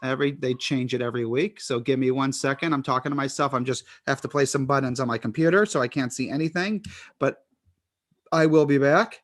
They change it every week. So give me 1 second. I'm talking to myself. I'm just have to play some buttons on my computer, so I can't see anything, but I will be back.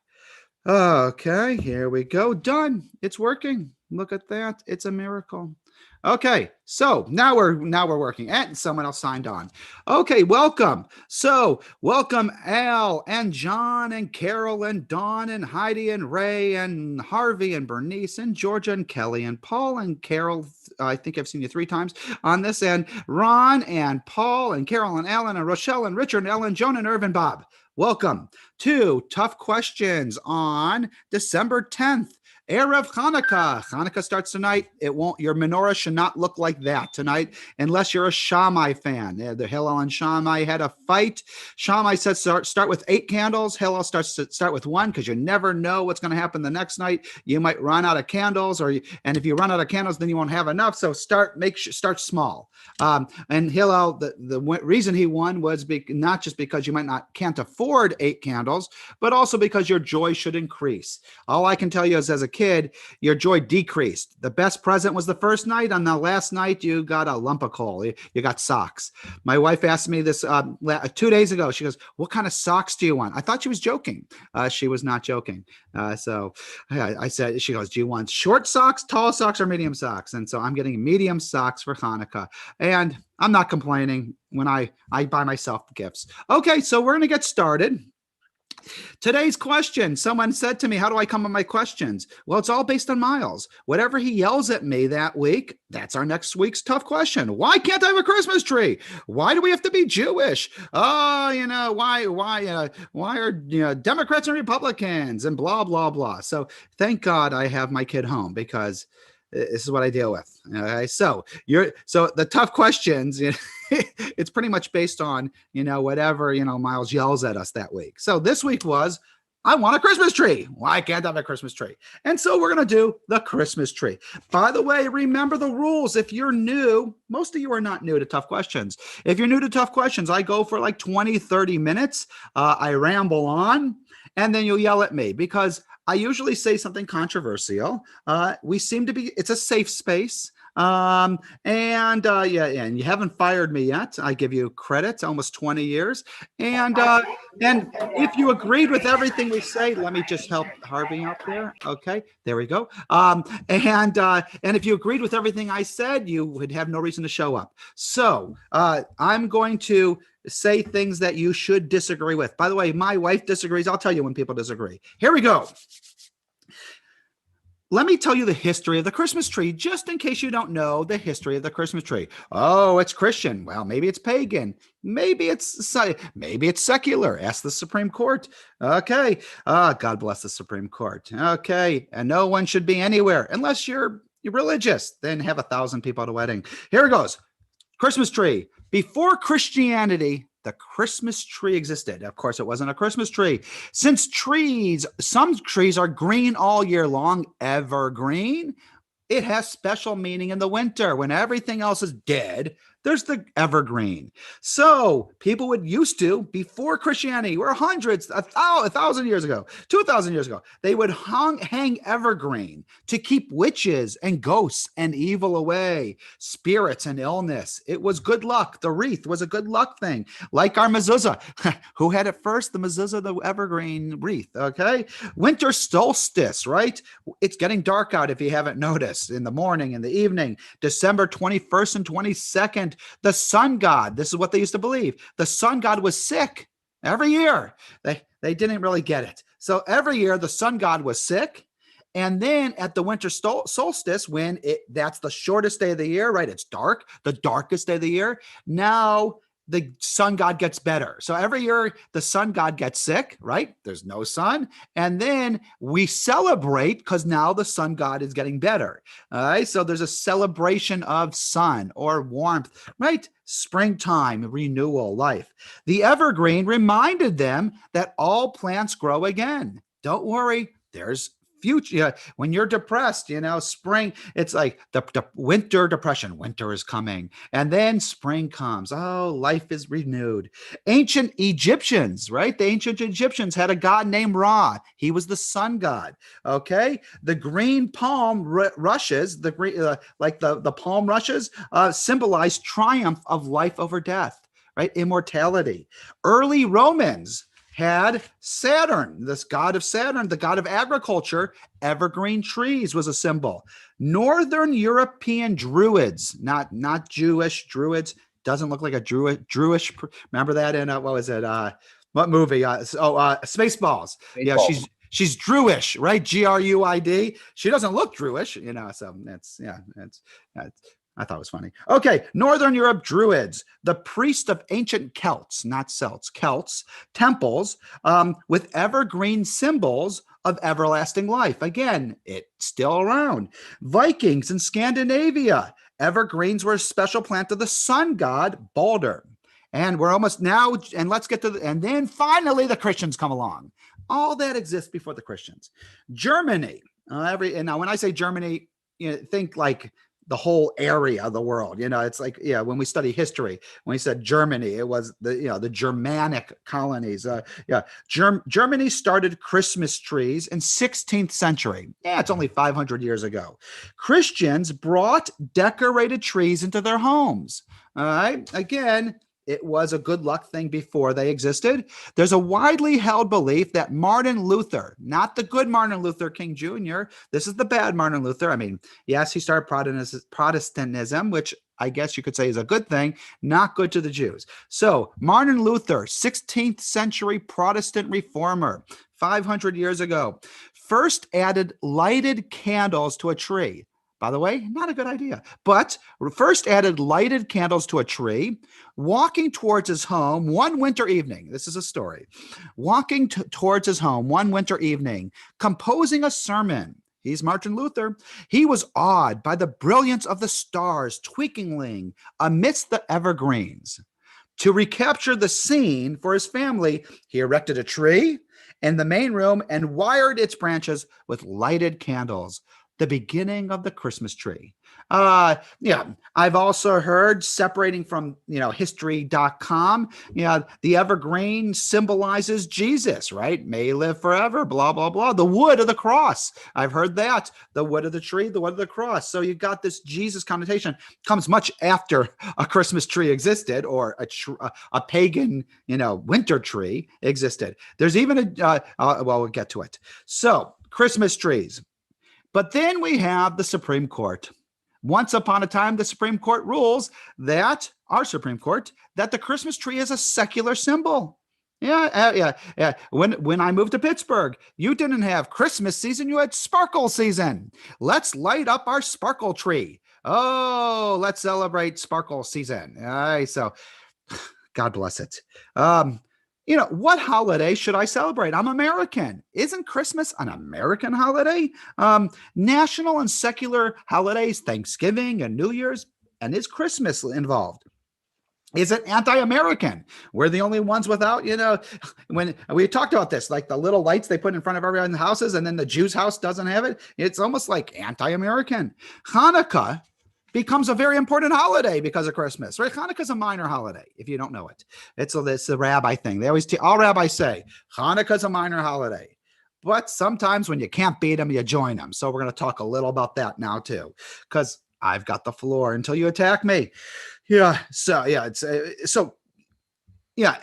Okay, here we go. Done. It's working. Look at that. It's a miracle. Okay, so now we're working. And someone else signed on. Okay, welcome. So welcome Al and John and Carol and Dawn and Heidi and Ray and Harvey and Bernice and Georgia and Kelly and Paul and Carol. I think I've seen you 3 times on this, and Ron and Paul and Carol and Alan and Rochelle and Richard and Ellen, Joan and Irv and Bob. Welcome to Tough Questions on December 10th. Erev Hanukkah. Hanukkah starts tonight. Your menorah should not look like that tonight unless you're a Shammai fan. The Hillel and Shammai had a fight. Shammai said start with 8 candles. Hillel start with 1 because you never know what's going to happen the next night. You might run out of candles, and if you run out of candles, then you won't have enough. So start small. And Hillel, the reason he won was not just because you can't afford 8 candles, but also because your joy should increase. All I can tell you is, as a kid, your joy decreased. The best present was the first night. On the last night, you got a lump of coal. You got socks. My wife asked me this 2 days ago. She goes, "What kind of socks do you want?" I thought she was joking. She was not joking. So I said, she goes, "Do you want short socks, tall socks, or medium socks?" And so I'm getting medium socks for Hanukkah. And I'm not complaining when I buy myself gifts. Okay, so we're going to get started. Today's question, someone said to me, how do I come up with my questions? Well, it's all based on Miles. Whatever he yells at me that week, that's our next week's tough question. Why can't I have a Christmas tree? Why do we have to be Jewish? Oh, why are Democrats and Republicans and blah, blah, blah. So thank God I have my kid home, because this is what I deal with. Okay, so the tough questions, it's pretty much based on whatever Miles yells at us that week. So this week was, I want a Christmas tree. Why can't I have a Christmas tree? And so we're going to do the Christmas tree. By the way, remember the rules. If you're new, most of you are not new to Tough Questions. If you're new to Tough Questions, I go for like 20, 30 minutes. I ramble on, and then you'll yell at me because I usually say something controversial. It's a safe space. And you haven't fired me yet. I give you credit, almost 20 years. And if you agreed with everything we say, let me just help Harvey out there. Okay, there we go. And if you agreed with everything I said, you would have no reason to show up. So I'm going to say things that you should disagree with. By the way, my wife disagrees. I'll tell you when people disagree. Here we go. Let me tell you the history of the Christmas tree, just in case you don't know the history of the Christmas tree. Oh, it's Christian. Well, maybe it's pagan. Maybe it's secular. Ask the Supreme Court. Okay. God bless the Supreme Court. Okay. And no one should be anywhere unless you're religious. Then have 1,000 people at a wedding. Here it goes. Christmas tree. Before Christianity, the Christmas tree existed. Of course, it wasn't a Christmas tree. Since some trees are green all year long, evergreen, it has special meaning in the winter when everything else is dead. There's the evergreen. So people before Christianity, we're hundreds, 1,000 years ago, 2,000 years ago, they would hang evergreen to keep witches and ghosts and evil away, spirits and illness. It was good luck. The wreath was a good luck thing, like our mezuzah. Who had it first? The mezuzah, the evergreen wreath. Okay. Winter solstice, right? It's getting dark out if you haven't noticed, in the morning, in the evening, December 21st and 22nd. The sun god, this is what they used to believe. The sun god was sick every year. They didn't really get it. So every year the sun god was sick. And then at the winter solstice, that's the shortest day of the year, right? It's dark, the darkest day of the year. Now the sun god gets better. So every year the sun god gets sick, right? There's no sun. And then we celebrate because now the sun god is getting better. All right. So there's a celebration of sun or warmth, right? Springtime, renewal, life. The evergreen reminded them that all plants grow again. Don't worry. There's future. When you're depressed, spring, it's like the winter depression. Winter is coming. And then spring comes. Oh, life is renewed. Ancient Egyptians, right? The ancient Egyptians had a god named Ra. He was the sun god. Okay. The green palm rushes, the green, like the palm rushes, symbolize triumph of life over death, right? Immortality. Early Romans had Saturn, this god of Saturn, the god of agriculture. Evergreen trees was a symbol. Northern European Druids, not Jewish Druids, doesn't look like a Jewish. Remember that in what was it? What movie? Spaceballs. Yeah, she's Druish, right? Gruid. She doesn't look Jewish, So that's I thought it was funny. Okay, Northern Europe Druids, the priest of ancient Celts, not Celts, Celts, temples with evergreen symbols of everlasting life. Again, it's still around. Vikings in Scandinavia, evergreens were a special plant of the sun god, Balder. And we're almost now, and let's get to and then finally the Christians come along. All that exists before the Christians. Germany, and now when I say Germany, think like the whole area of the world. It's like, when we study history, when we said Germany, it was the Germanic colonies. Germany started Christmas trees in 16th century. Yeah, it's only 500 years ago. Christians brought decorated trees into their homes. All right. Again, it was a good luck thing before they existed. There's a widely held belief that Martin Luther, not the good Martin Luther King Jr., this is the bad Martin Luther. I mean, yes, he started Protestantism, which I guess you could say is a good thing, not good to the Jews. So Martin Luther, 16th century Protestant reformer, 500 years ago, first added lighted candles to a tree. By the way, not a good idea, but first added lighted candles to a tree, walking towards his home one winter evening. This is a story. Walking towards his home one winter evening, composing a sermon. He's Martin Luther. He was awed by the brilliance of the stars twinkling amidst the evergreens. To recapture the scene for his family, he erected a tree in the main room and wired its branches with lighted candles. The beginning of the Christmas tree. I've also heard, separating from, history.com, the evergreen symbolizes Jesus, right? May he live forever, blah, blah, blah. The wood of the cross. I've heard that. The wood of the tree, the wood of the cross. So you got this Jesus connotation. Comes much after a Christmas tree existed, or a pagan, winter tree existed. There's even we'll get to it. So Christmas trees. But then we have the Supreme Court. Once upon a time, the Supreme Court rules that, our Supreme Court, that the Christmas tree is a secular symbol. Yeah. When I moved to Pittsburgh, you didn't have Christmas season, you had sparkle season. Let's light up our sparkle tree. Oh, let's celebrate sparkle season. All right, so God bless it. What holiday should I celebrate? I'm American. Isn't Christmas an American holiday? National and secular holidays, Thanksgiving and New Year's, and is Christmas involved? Is it anti-American? We're the only ones without, when we talked about this, like the little lights they put in front of everyone's houses, and then the Jew's house doesn't have it. It's almost like anti-American. Hanukkah becomes a very important holiday because of Christmas, right? Hanukkah is a minor holiday, if you don't know it. It's a rabbi thing. They always, all rabbis say, Hanukkah is a minor holiday. But sometimes when you can't beat them, you join them. So we're going to talk a little about that now too, because I've got the floor until you attack me. Yeah. So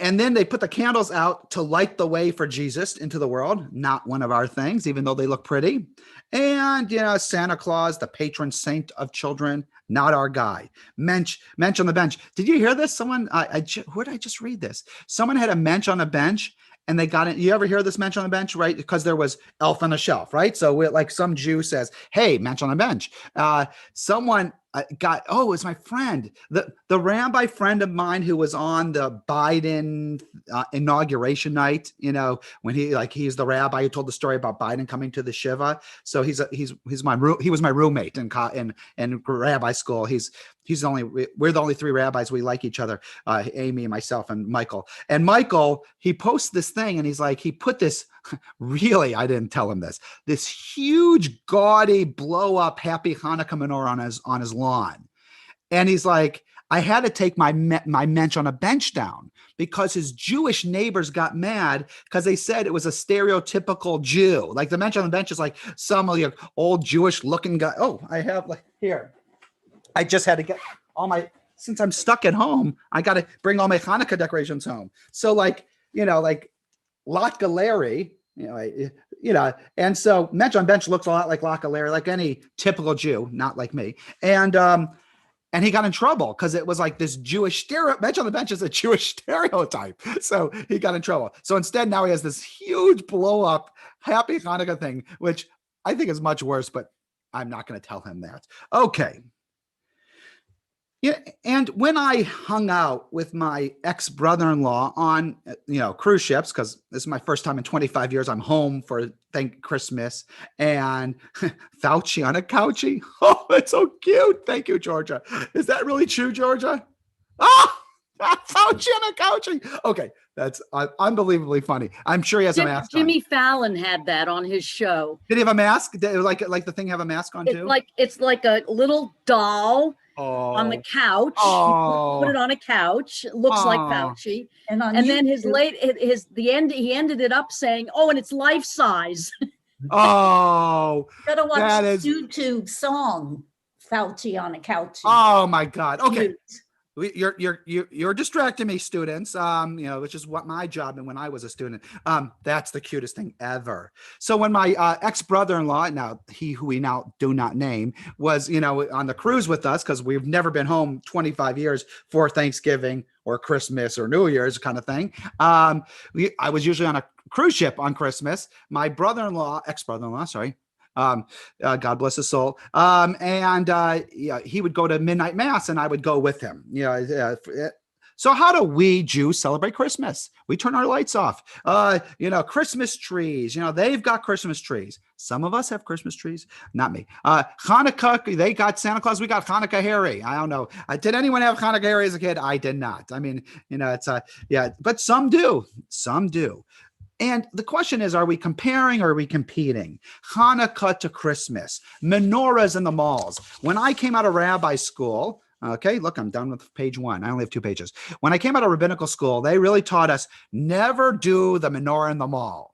and then they put the candles out to light the way for Jesus into the world. Not one of our things, even though they look pretty. And, Santa Claus, the patron saint of children, not our guy. Mensch on the bench. Did you hear this? Someone, where did I just read this? Someone had a mensch on a bench, and they got it. You ever hear this mensch on a bench, right? Because there was elf on a shelf, right? So like some Jew says, hey, mensch on a bench. Someone it's my friend, the rabbi friend of mine who was on the Biden inauguration night. When he's the rabbi who told the story about Biden coming to the shiva. So he was my roommate in rabbi school. We're the only three rabbis. We like each other, Amy, myself, and Michael. And Michael, he posts this thing, and he put this. Really, I didn't tell him this huge, gaudy, blow up Happy Hanukkah menorah on his lawn. And he's like, I had to take my mensch on a bench down because his Jewish neighbors got mad because they said it was a stereotypical Jew. Like the mensch on the bench is like some old Jewish looking guy. Oh, I have here. I just had to get since I'm stuck at home, I got to bring all my Hanukkah decorations home. So Latka Larry, and so Mensch on Bench looks a lot like Latka Larry, like any typical Jew, not like me. And he got in trouble because it was like this Jewish Mensch on the Bench is a Jewish stereotype. So he got in trouble. So instead, now he has this huge blow up Happy Hanukkah thing, which I think is much worse, but I'm not going to tell him that. Okay. Yeah, and when I hung out with my ex-brother-in-law on, cruise ships, because this is my first time in 25 years, I'm home for Christmas, and Fauci on a couchie. Oh, that's so cute. Thank you, Georgia. Is that really true, Georgia? Oh, Fauci on a couchie. Okay, that's unbelievably funny. I'm sure he has a mask Jimmy Fallon had that on his show. Did he have a mask? Like the thing have a mask on too? It's like a little doll. On the couch. Put it on a couch. It looks like Fauci. And then he ended it up saying, "Oh, and it's life size." Oh, gotta watch the YouTube song Fauci on a couch. Oh my God. Okay. You're distracting me, students. Which is what my job and when I was a student. That's the cutest thing ever. So when my ex-brother-in-law, now who we now do not name, was on the cruise with us because we've never been home 25 years for Thanksgiving or Christmas or New Year's kind of thing. I was usually on a cruise ship on Christmas. My ex-brother-in-law, sorry. God bless his soul. He would go to midnight mass and I would go with him. So how do we Jews celebrate Christmas? We turn our lights off. Christmas trees, they've got Christmas trees. Some of us have Christmas trees, not me. Hanukkah, they got Santa Claus. We got Hanukkah Harry. I don't know. Did anyone have Hanukkah Harry as a kid? I did not. I mean, but some do. Some do. And the question is, are we comparing or are we competing? Hanukkah to Christmas, menorahs in the malls. When I came out of rabbi school, okay, look, I'm done with page 1. I only have 2 pages. When I came out of rabbinical school, they really taught us never do the menorah in the mall.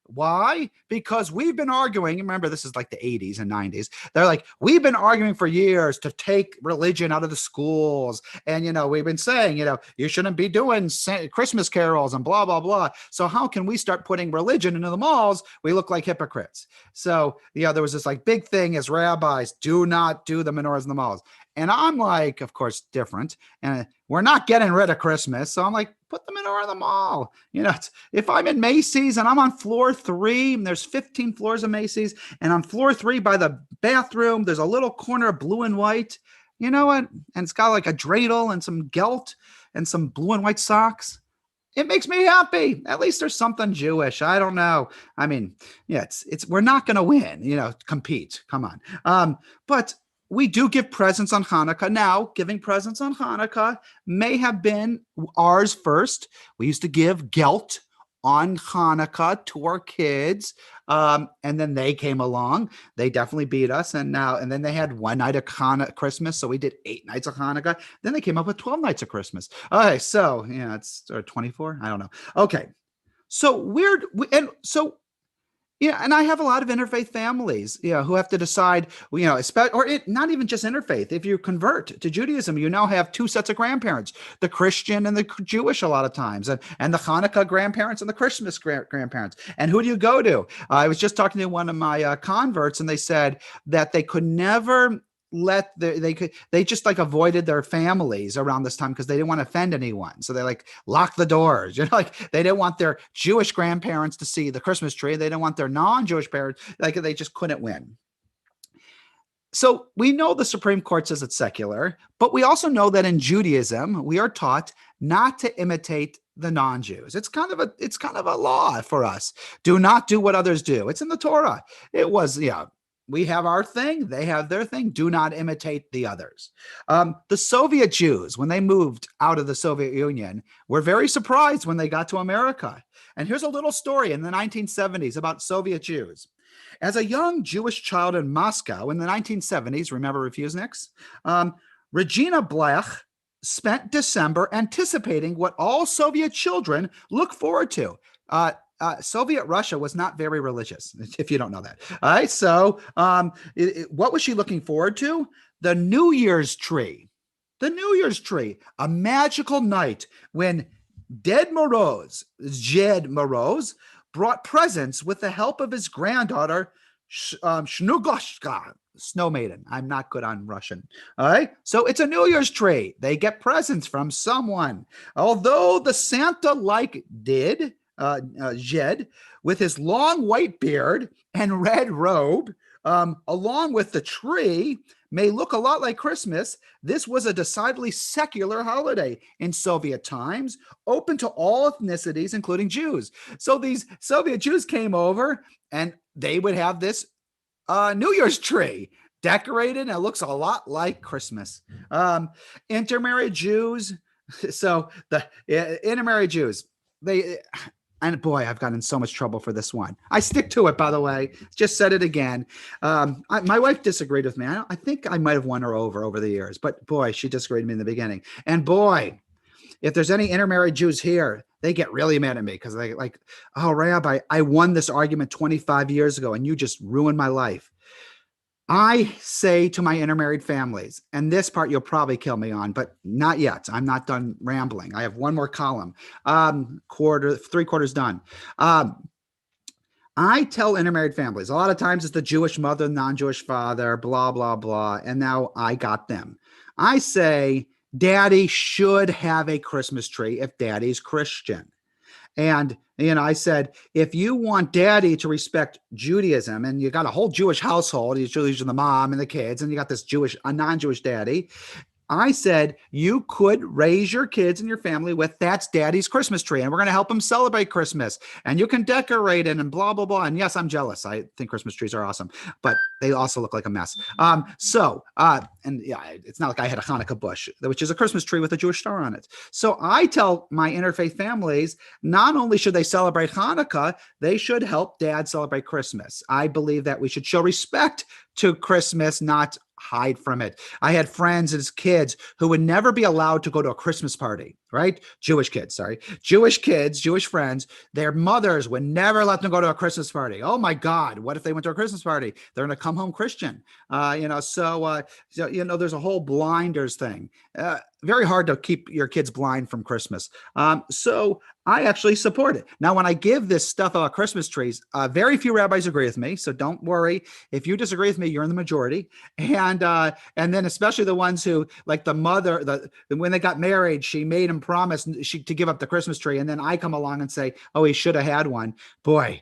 Why? Because we've been arguing. Remember, this is like the 80s and 90s. They're like, we've been arguing for years to take religion out of the schools. And, we've been saying, you shouldn't be doing Christmas carols and blah, blah, blah. So how can we start putting religion into the malls? We look like hypocrites. So, there was this big thing as rabbis, do not do the menorahs in the malls. And I'm like, of course, different. And we're not getting rid of Christmas. So I'm like, put the menorah in the mall. If I'm in Macy's and I'm on floor 3, and there's 15 floors of Macy's, and on floor 3 by the bathroom, there's a little corner of blue and white, and it's got like a dreidel and some gelt and some blue and white socks. It makes me happy. At least there's something Jewish. I don't know. I mean, we're not going to win, compete. Come on. But we do give presents on Hanukkah. Now, giving presents on Hanukkah may have been ours first. We used to give gelt on Hanukkah to our kids. And then they came along. They definitely beat us. And then they had 1 night of Christmas. So we did 8 nights of Hanukkah. Then they came up with 12 nights of Christmas. Okay. So, it's 24. I don't know. Okay. So and I have a lot of interfaith families, who have to decide, not even just interfaith. If you convert to Judaism, you now have 2 sets of grandparents, the Christian and the Jewish a lot of times, and the Hanukkah grandparents and the Christmas grandparents. And who do you go to? I was just talking to one of my converts, and they said that they could never they just avoided their families around this time because they didn't want to offend anyone. So they locked the doors, they didn't want their Jewish grandparents to see the Christmas tree. They didn't want their non-Jewish parents, they just couldn't win. So we know the Supreme Court says it's secular, but we also know that in Judaism, we are taught not to imitate the non-Jews. It's kind of a law for us. Do not do what others do. It's in the Torah. It was, we have our thing, they have their thing. Do not imitate the others. The Soviet Jews, when they moved out of the Soviet Union, were very surprised when they got to America. And here's a little story in the 1970s about Soviet Jews. As a young Jewish child in Moscow in the 1970s, remember Refuseniks? Regina Blech spent December anticipating what all Soviet children look forward to. Soviet Russia was not very religious, if you don't know that. All right, so what was she looking forward to? The New Year's tree. The New Year's tree, a magical night when Ded Moroz, brought presents with the help of his granddaughter, Shnugloshka, Snow Maiden. I'm not good on Russian. All right. So it's a New Year's tree. They get presents from someone. Although the Santa-like Jed, with his long white beard and red robe, along with the tree, may look a lot like Christmas, this was a decidedly secular holiday in Soviet times, open to all ethnicities, including Jews. So these Soviet Jews came over and they would have this New Year's tree decorated, and it looks a lot like Christmas. Intermarried Jews. So the intermarried Jews, and boy, I've gotten in so much trouble for this one. I stick to it, by the way. Just said it again. My wife disagreed with me. I think I might have won her over the years, but boy, she disagreed with me in the beginning. And boy, if there's any intermarried Jews here, they get really mad at me because they like, oh, Rabbi, I won this argument 25 years ago and you just ruined my life. I say to my intermarried families, and this part you'll probably kill me on, but not yet. I'm not done rambling. I have one more column, 3/4 done. I tell intermarried families, a lot of times it's the Jewish mother, non-Jewish father, blah, blah, blah. And now I got them. I say, Daddy should have a Christmas tree if Daddy's Christian. And, I said, if you want Daddy to respect Judaism and you got a whole Jewish household, usually the mom and the kids, and you got this a non-Jewish daddy, I said, you could raise your kids and your family with that's Daddy's Christmas tree. And we're going to help them celebrate Christmas. And you can decorate it and blah, blah, blah. And yes, I'm jealous. I think Christmas trees are awesome, but they also look like a mess. And yeah, it's not like I had a Hanukkah bush, which is a Christmas tree with a Jewish star on it. So I tell my interfaith families, not only should they celebrate Hanukkah, they should help Dad celebrate Christmas. I believe that we should show respect to Christmas, not hide from it. I had friends as kids who would never be allowed to go to a Christmas party, right? Jewish kids, Jewish friends, their mothers would never let them go to a Christmas party. Oh my God, what if they went to a Christmas party? They're going to come home Christian. There's a whole blinders thing. Very hard to keep your kids blind from Christmas. So I actually support it. Now, when I give this stuff about Christmas trees, very few rabbis agree with me. So don't worry. If you disagree with me, you're in the majority. And then especially the ones who, like the mother, when they got married, she made him promise to give up the Christmas tree. And then I come along and say, oh, he should have had one. Boy,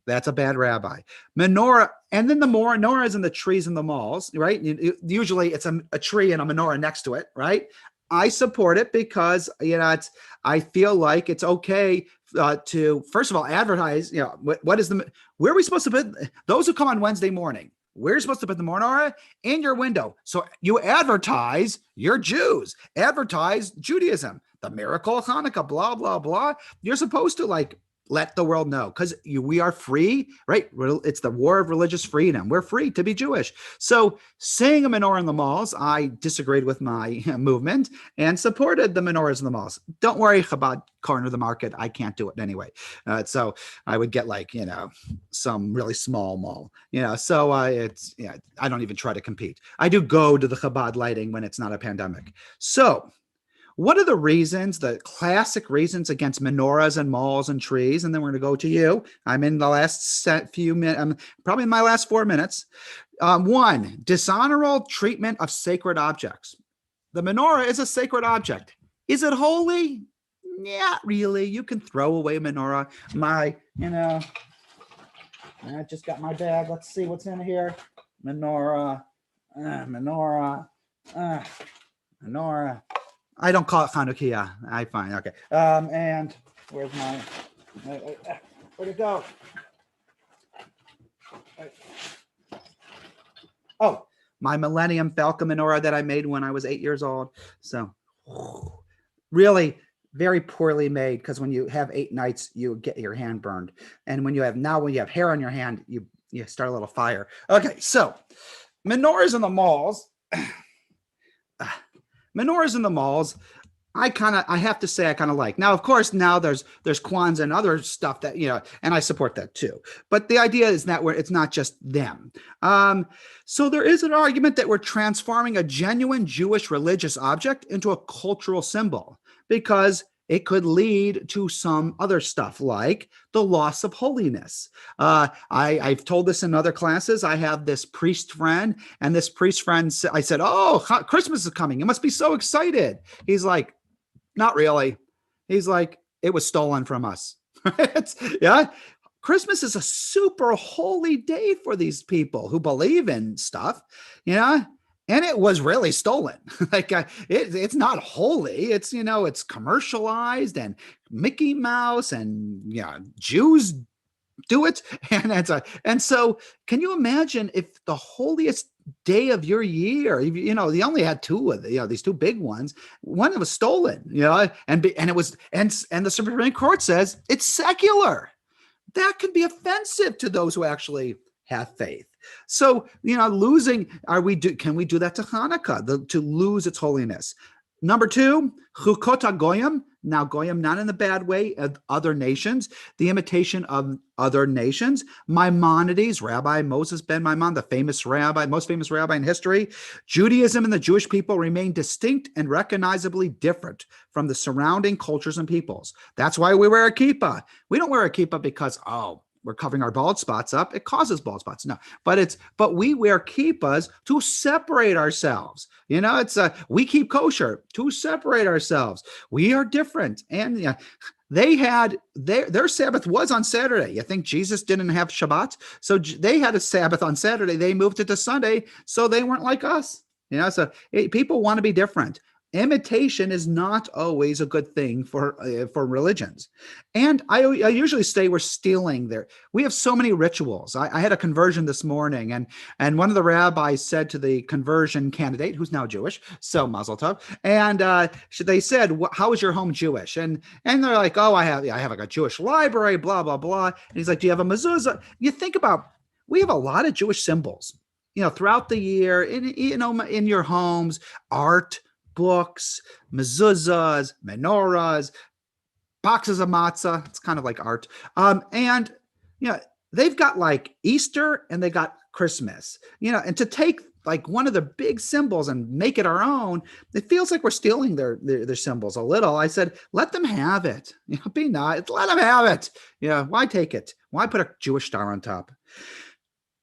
that's a bad rabbi. Menorah, and then the menorah is in the trees in the malls, right? Usually it's a tree and a menorah next to it, right? I support it because, I feel like it's okay to, first of all, advertise, where are we supposed to put those who come on Wednesday morning? We're supposed to put the menorah in your window. So you advertise you're Jews, advertise Judaism, the miracle of Hanukkah, blah, blah, blah. You're supposed to let the world know because we are free, right? It's the war of religious freedom. We're free to be Jewish. So seeing a menorah in the malls, I disagreed with my movement and supported the menorahs in the malls. Don't worry, Chabad corner the market. I can't do it anyway. So I would get some really small mall, so I don't even try to compete. I do go to the Chabad lighting when it's not a pandemic. So what are the reasons, the classic reasons against menorahs and malls and trees? And then we're going to go to you. I'm in the last few minutes. I'm probably in my last 4 minutes. 1, dishonorable treatment of sacred objects. The menorah is a sacred object. Is it holy? Not really. You can throw away a menorah. I just got my bag. Let's see what's in here. Menorah. Menorah. Menorah. I don't call it Hanukkah. I find okay. And where's my? Where'd it go? Oh, my Millennium Falcon menorah that I made when I was 8 years old. So, really very poorly made, because when you have 8 nights, you get your hand burned, and when you have hair on your hand, you start a little fire. Okay, so menorahs in the malls. Menorahs in the malls, I have to say I kind of like. Now, of course, now there's Kwanzaa and other stuff that, and I support that too. But the idea is that it's not just them. So there is an argument that we're transforming a genuine Jewish religious object into a cultural symbol, because it could lead to some other stuff like the loss of holiness. I've told this in other classes. I have this priest friend, and this priest friend, I said, "Oh, Christmas is coming. You must be so excited." He's like, "Not really." He's like, "It was stolen from us." Yeah. Christmas is a super holy day for these people who believe in stuff, and it was really stolen. It's not holy. It's, it's commercialized, and Mickey Mouse and Jews do it. And so can you imagine if the holiest day of your year, you only had 2 of these 2 big ones, one was stolen, and the Supreme Court says it's secular. That could be offensive to those who actually have faith. So, can we do that to Hanukkah, to lose its holiness? Number 2, Chukot Goyim. Now, Goyim, not in the bad way, of other nations, the imitation of other nations. Maimonides, Rabbi Moses ben Maimon, the most famous rabbi in history. Judaism and the Jewish people remain distinct and recognizably different from the surrounding cultures and peoples. That's why we wear a kippah. We don't wear a kippah because, we're covering our bald spots up. It causes bald spots. No, but we wear kippahs to separate ourselves. We keep kosher to separate ourselves. We are different. And they had their Sabbath was on Saturday. You think Jesus didn't have Shabbat? So they had a Sabbath on Saturday. They moved it to Sunday. So they weren't like us. People want to be different. Imitation is not always a good thing for religions. And I usually say we're stealing there. We have so many rituals. I had a conversion this morning, and one of the rabbis said to the conversion candidate, who's now Jewish, so Mazel Tov, and they said, "How is your home Jewish?" And they're like, "Oh, I have like a Jewish library, blah, blah, blah." And he's like, "Do you have a mezuzah?" You think about, we have a lot of Jewish symbols, throughout the year, in your homes, art, books, mezuzahs, menorahs, boxes of matzah. It's kind of like art. And they've got like Easter and they got Christmas, and to take like one of the big symbols and make it our own, it feels like we're stealing their symbols a little. I said, let them have it. Be nice. Let them have it. Why take it? Why put a Jewish star on top?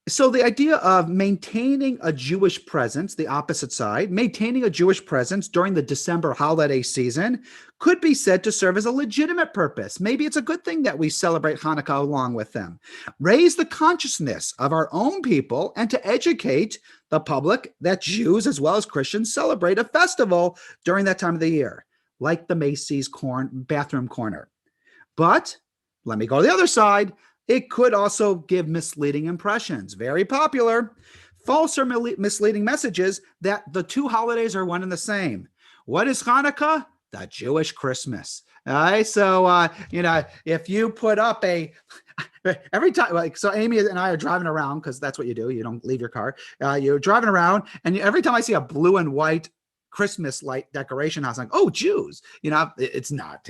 So the idea of maintaining a Jewish presence, the opposite side, maintaining a Jewish presence during the December holiday season could be said to serve as a legitimate purpose. Maybe it's a good thing that we celebrate Hanukkah along with them. Raise the consciousness of our own people and to educate the public that Jews as well as Christians celebrate a festival during that time of the year, like the Macy's bathroom corner. But let me go to the other side. It could also give misleading impressions. Very popular. False or misleading messages that the 2 holidays are one and the same. What is Hanukkah? The Jewish Christmas. All right. So, if you put up every time, so Amy and I are driving around, because that's what you do. You don't leave your car. You're driving around, and every time I see a blue and white Christmas light decoration house, I'm like, oh, Jews. It's not.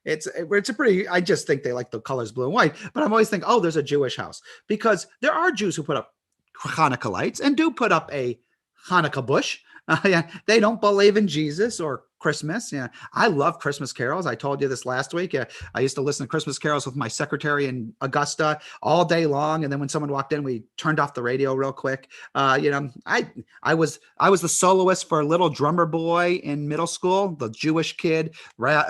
It's a pretty, I just think they like the colors blue and white, but I'm always thinking, oh, there's a Jewish house, because there are Jews who put up Hanukkah lights and do put up a Hanukkah bush. They don't believe in Jesus or Christmas. I love Christmas carols. I told you this last week. I used to listen to Christmas carols with my secretary in Augusta all day long. And then when someone walked in, we turned off the radio real quick. I was the soloist for Little Drummer Boy in middle school, the Jewish kid,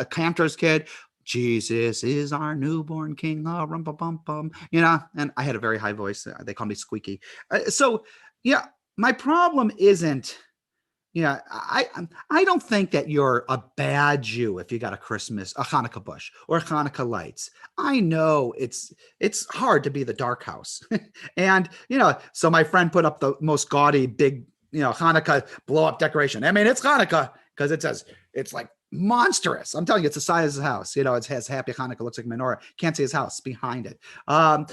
Cantor's kid. Jesus is our newborn king, and I had a very high voice. They call me Squeaky. my problem isn't, I don't think that you're a bad Jew if you got a Hanukkah bush or Hanukkah lights. I know it's hard to be the dark house. And, so my friend put up the most gaudy, big, Hanukkah blow up decoration. I mean, it's Hanukkah because it's like monstrous. I'm telling you, it's the size of the house. It has Happy Hanukkah, looks like menorah. Can't see his house behind it. But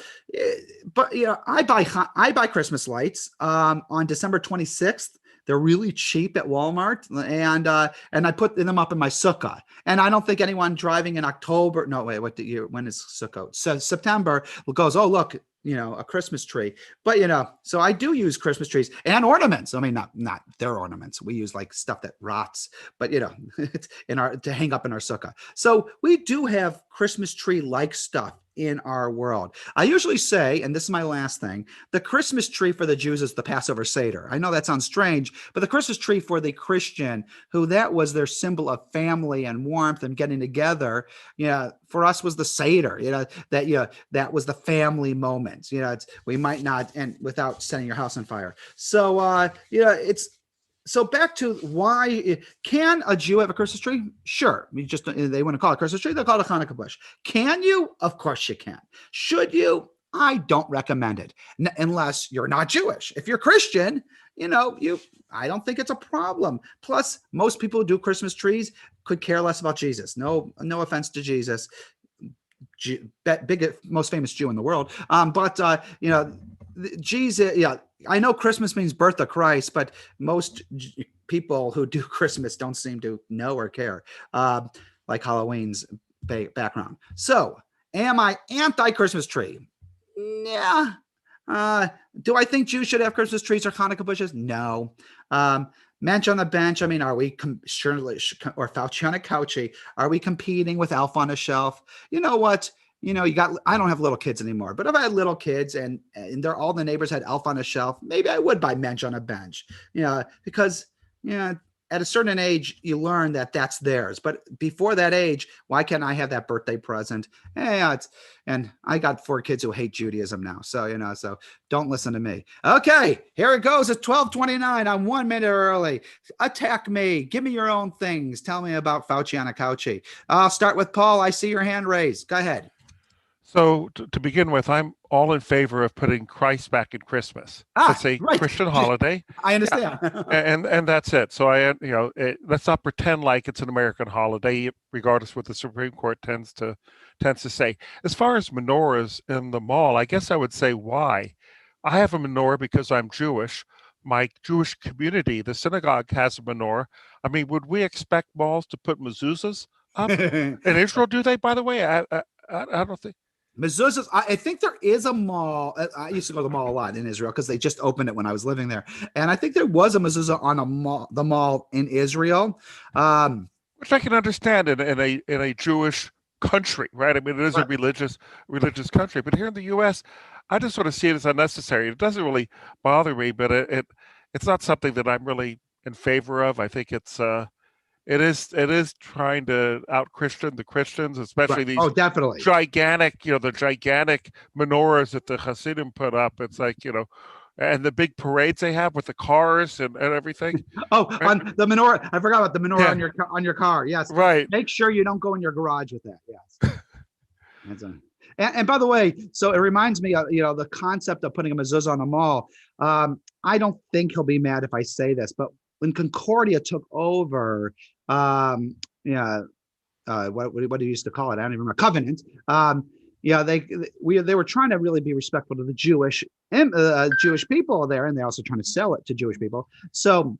I buy Christmas lights on December 26th. They're really cheap at Walmart, and I put them up in my sukkah. And I don't think anyone driving in October. No, wait, what the year? When is Sukkot? So September goes, oh look, a Christmas tree. But so I do use Christmas trees and ornaments. I mean, not their ornaments. We use like stuff that rots, but it's to hang up in our sukkah. So we do have Christmas tree like stuff in our world. I usually say, and this is my last thing, the Christmas tree for the Jews is the Passover Seder. I know that sounds strange, but the Christmas tree for the Christian, who that was their symbol of family and warmth and getting together, for us was the Seder, that was the family moment. We might not, and without setting your house on fire. So, so back to why can a Jew have a Christmas tree? Sure. They want to call it a Christmas tree. They'll call it a Hanukkah bush. Can you? Of course you can. Should you? I don't recommend it unless you're not Jewish. If you're Christian, I don't think it's a problem. Plus, most people who do Christmas trees could care less about Jesus. No offense to Jesus, most famous Jew in the world. Jesus, I know Christmas means birth of Christ, but most people who do Christmas don't seem to know or care, like Halloween's background. So, am I anti-Christmas tree? Yeah. Do I think Jews should have Christmas trees or Hanukkah bushes? No. Mensch on the bench. I mean, are we surely, or Fauci on a couchy? Are we competing with Elf on a Shelf? You know what? I don't have little kids anymore, but if I had little kids and all the neighbors had Elf on a Shelf, maybe I would buy Mensch on a bench, because, at a certain age, you learn that that's theirs. But before that age, why can't I have that birthday present? And I got 4 kids who hate Judaism now. So, so don't listen to me. Okay, here it goes at 12:29. I'm 1 minute early. Attack me. Give me your own things. Tell me about Fauci on a couchy. I'll start with Paul. I see your hand raised. Go ahead. So to begin with, I'm all in favor of putting Christ back in Christmas. It's a Christian holiday. I understand. and that's it. So let's not pretend like it's an American holiday, regardless what the Supreme Court tends to say. As far as menorahs in the mall, I guess I would say why. I have a menorah because I'm Jewish. My Jewish community, the synagogue, has a menorah. I mean, would we expect malls to put mezuzahs up? In Israel, do they, by the way? I don't think. Mezuzahs, I think there is a mall. I used to go to the mall a lot in Israel because they just opened it when I was living there. And I think there was a mezuzah on the mall in Israel. Which I can understand in a Jewish country, right? I mean, it is a religious country. But here in the U.S., I just sort of see it as unnecessary. It doesn't really bother me, but it's not something that I'm really in favor of. I think it is trying to out-Christian the Christians, especially these definitely gigantic, the gigantic menorahs that the Hasidim put up. It's like, and the big parades they have with the cars and everything. On the menorah. I forgot about the menorah on your car. Yes. Right. Make sure you don't go in your garage with that. Yes. And by the way, so it reminds me of, the concept of putting a mezuzah on a mall. I don't think he'll be mad if I say this, but when Concordia took over, what do you used to call it? I don't even remember. Covenant. They were trying to really be respectful to the Jewish people there, and they're also trying to sell it to Jewish people. So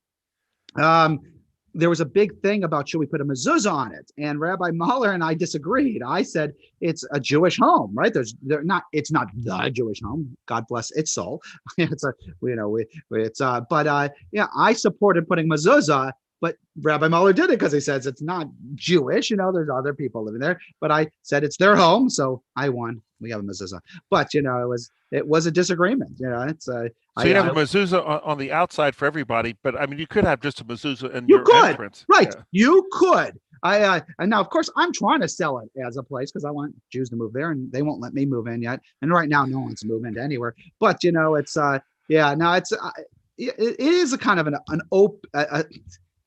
there was a big thing about should we put a mezuzah on it, and Rabbi Mahler and I disagreed. I said it's a Jewish home, right? It's not the Jewish home. God bless its soul. I supported putting mezuzah. But Rabbi Mahler did it because he says it's not Jewish. There's other people living there. But I said it's their home, so I won. We have a mezuzah. But it was a disagreement. It's so you have a mezuzah on the outside for everybody. But I mean, you could have just a mezuzah in your entrance. Right? Yeah. You could. And now, of course, I'm trying to sell it as a place because I want Jews to move there, and they won't let me move in yet. And right now, no one's moving into anywhere. But it's it is a kind of an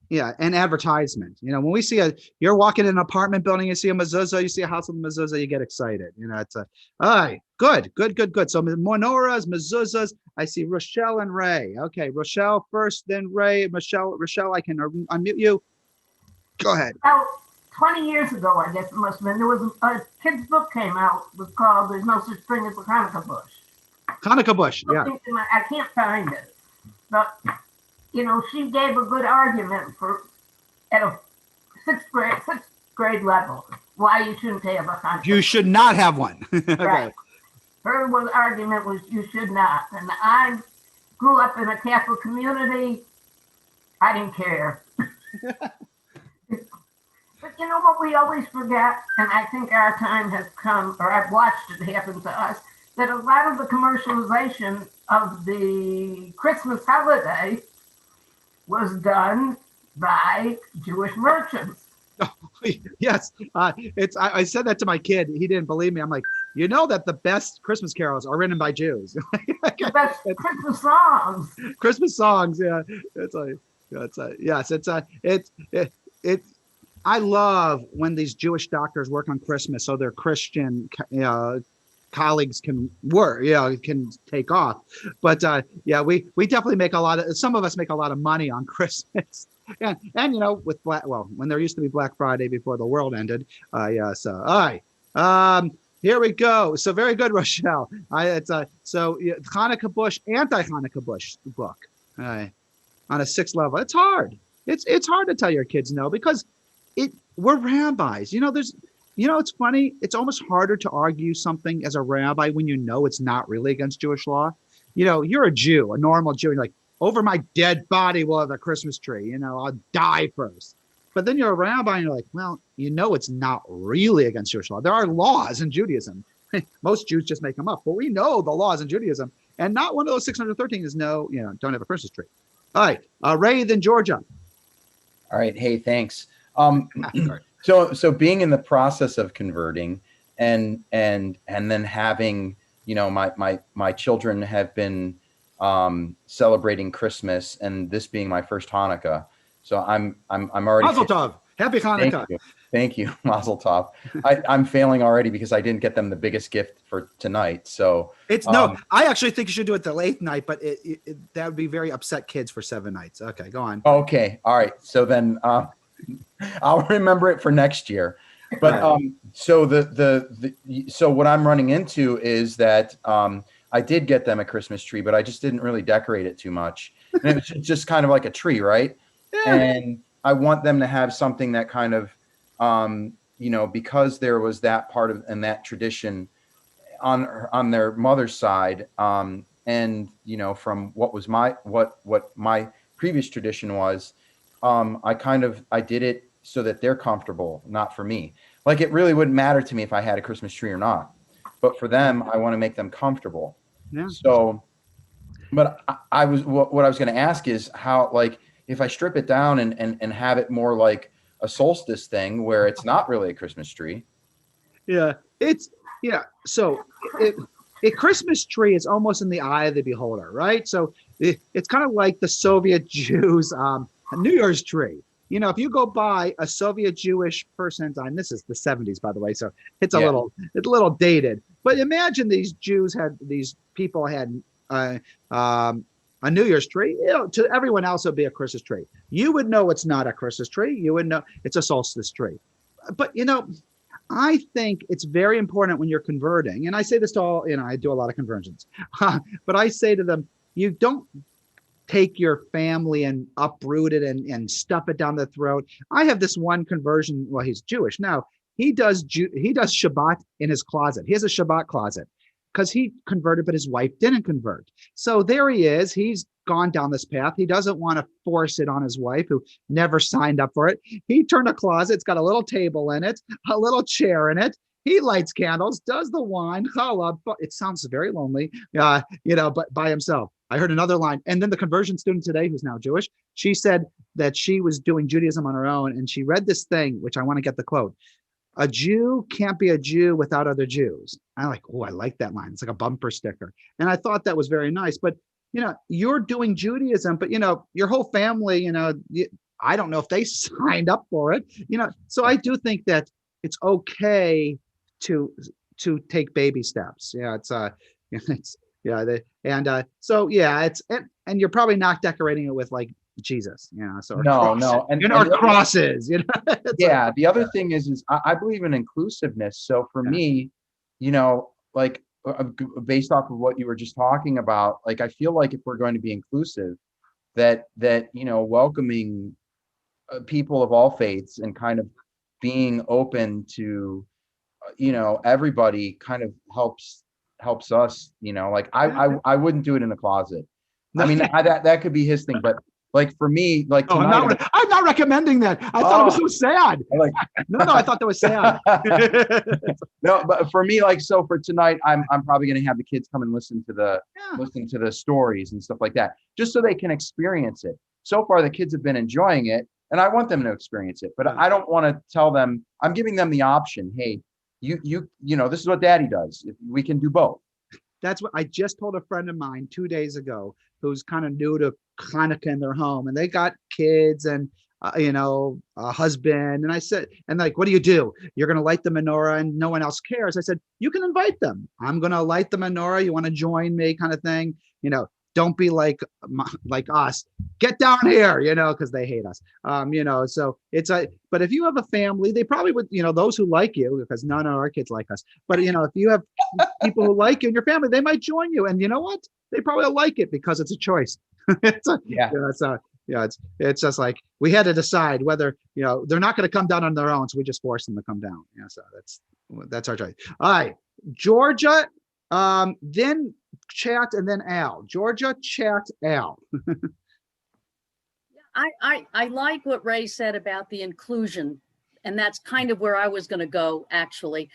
yeah, an advertisement. You know, when we see you're walking in an apartment building, you see a mezuzah, you see a house with a mezuzah, you get excited. You know, it's all right, good. So menorahs, mezuzahs. I see Rochelle and Ray. Okay, Rochelle first, then Ray. Rochelle, I can unmute you. Go ahead. About 20 years ago, I guess it must have been, there was a kid's book came out. It was called "There's No Such Thing as a Hanukkah Bush." Hanukkah bush, yeah. I can't find it, but you know, she gave a good argument for at a sixth grade level why you shouldn't have a Hanukkah. You should not have one. Okay. Right. Her argument was you should not, and I grew up in a Catholic community. I didn't care. But you know what we always forget, and I think our time has come, or I've watched it happen to us, that a lot of the commercialization of the Christmas holiday was done by Jewish merchants. Oh, yes, I said that to my kid. He didn't believe me. I'm like, you know that the best Christmas carols are written by Jews. The best Christmas songs. Christmas songs, yeah. I love when these Jewish doctors work on Christmas, so their Christian colleagues can work, can take off. But yeah, we definitely make some of us make a lot of money on Christmas. And you know, with when there used to be Black Friday before the world ended. Yeah, so all right. Here we go. So very good, Rochelle. Hanukkah Bush, anti-Hanukkah Bush book. All right. On a 6th level. It's hard. It's hard to tell your kids no, because we're rabbis. You know, it's funny. It's almost harder to argue something as a rabbi when you know it's not really against Jewish law. You know, you're a Jew, a normal Jew. You're like, over my dead body will have a Christmas tree. You know, I'll die first. But then you're a rabbi and you're like, well, you know, it's not really against Jewish law. There are laws in Judaism. Most Jews just make them up, but we know the laws in Judaism. And not one of those 613 is no, don't have a Christmas tree. All right, Ray, then Georgia. All right. Hey, thanks. So being in the process of converting and then having, you know, my children have been celebrating Christmas, and this being my first Hanukkah. So I'm already Mazel tov. Happy Hanukkah. Thank you. Mazel tov. I'm failing already because I didn't get them the biggest gift for tonight. So I actually think you should do it the late night, but that would be very upset kids for 7 nights. Okay, go on. Okay. All right. So then I'll remember it for next year. But so so what I'm running into is that I did get them a Christmas tree, but I just didn't really decorate it too much. And it was just kind of like a tree, right? Yeah. And I want them to have something that kind of, you know, because there was that part of and that tradition on their mother's side, and you know, from what was what my previous tradition was, I did it so that they're comfortable, not for me. Like, it really wouldn't matter to me if I had a Christmas tree or not, but for them, I want to make them comfortable. Yeah. So, but what I was going to ask is how, like, if I strip it down and have it more like a solstice thing where it's not really a Christmas tree. Yeah, so a Christmas tree is almost in the eye of the beholder, right? So it's kind of like the Soviet Jews' New Year's tree. You know, if you go by a Soviet Jewish person's, and this is the 70s, by the way, so it's a little dated. But imagine these people had a New Year's tree. You know, to everyone else, it would be a Christmas tree. You would know it's not a Christmas tree. You would know it's a solstice tree. But, you know, I think it's very important when you're converting, and I say this to all, you know, I do a lot of conversions, but I say to them, you don't take your family and uproot it and stuff it down the throat. I have this one conversion. Well, he's Jewish now. He does Shabbat in his closet. He has a Shabbat closet because he converted, but his wife didn't convert. So there he is. He's gone down this path. He doesn't want to force it on his wife, who never signed up for it. He turned a closet. It's got a little table in it, a little chair in it. He lights candles, does the wine, challah, but it sounds very lonely, you know, but by himself. I heard another line. And then the conversion student today, who's now Jewish, she said that she was doing Judaism on her own. And she read this thing, which I want to get the quote. A Jew can't be a Jew without other Jews. I like that line. It's like a bumper sticker. And I thought that was very nice. But you're doing Judaism, but your whole family, I don't know if they signed up for it, so I do think that it's okay to take baby steps. Yeah, it's it's so yeah, and you're probably not decorating it with like Jesus, so No, or crosses, yeah. The other thing is I believe in inclusiveness. So for me, like based off of what you were just talking about, like I feel like if we're going to be inclusive, that welcoming people of all faiths and kind of being open to everybody kind of helps us. Like I wouldn't do it in a closet. I mean, that could be his thing, but like for me, like I'm not recommending that. I thought it was so sad. No, I thought that was sad. No, but for me, like, so for tonight, I'm probably going to have the kids come and listen to the stories and stuff like that, just so they can experience it. So far, the kids have been enjoying it, and I want them to experience it. But I don't want to tell them. I'm giving them the option. Hey, you this is what Daddy does. We can do both. That's what I just told a friend of mine 2 days ago, who's kind of new to Hanukkah in their home, and they got kids and a husband. And I said, and like, what do? You're going to light the menorah and no one else cares. I said, you can invite them. I'm going to light the menorah. You want to join me, kind of thing. Don't be like us. Get down here, because they hate us. So it's but if you have a family, they probably would, those who like you, because none of our kids like us. But if you have people who like you in your family, they might join you. And you know what? They probably like it because it's a choice. It's just like we had to decide whether they're not going to come down on their own, so we just force them to come down. So that's our choice. All right, Georgia, then Chat, and then Al. Georgia, Chat, Al. I like what Ray said about the inclusion, and that's kind of where I was going to go, actually.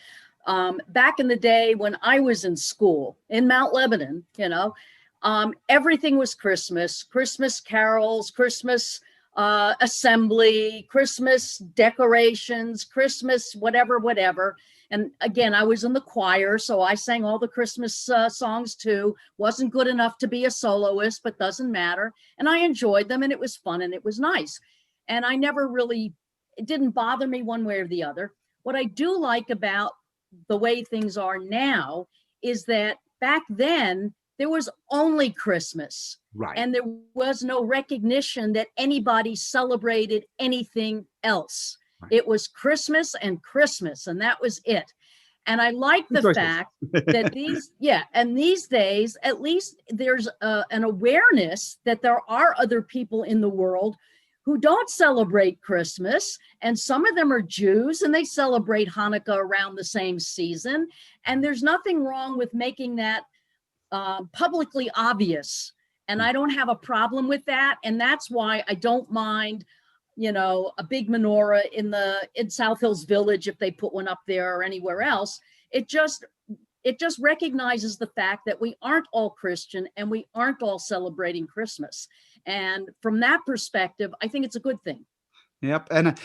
Back in the day when I was in school in Mount Lebanon, everything was Christmas carols, Christmas assembly, Christmas decorations, Christmas whatever. And again, I was in the choir, so I sang all the Christmas songs too. Wasn't good enough to be a soloist, but doesn't matter. And I enjoyed them, and it was fun, and it was nice. And I never really, it didn't bother me one way or the other. What I do like about the way things are now is that back then, there was only Christmas. Right. And there was no recognition that anybody celebrated anything else. Right. It was Christmas, and that was it. And I like the fact that these days, at least there's an awareness that there are other people in the world who don't celebrate Christmas. And some of them are Jews, and they celebrate Hanukkah around the same season. And there's nothing wrong with making that publicly obvious. And I don't have a problem with that. And that's why I don't mind, a big menorah in South Hills Village, if they put one up there or anywhere else. It just recognizes the fact that we aren't all Christian and we aren't all celebrating Christmas. And from that perspective, I think it's a good thing. Yep. And,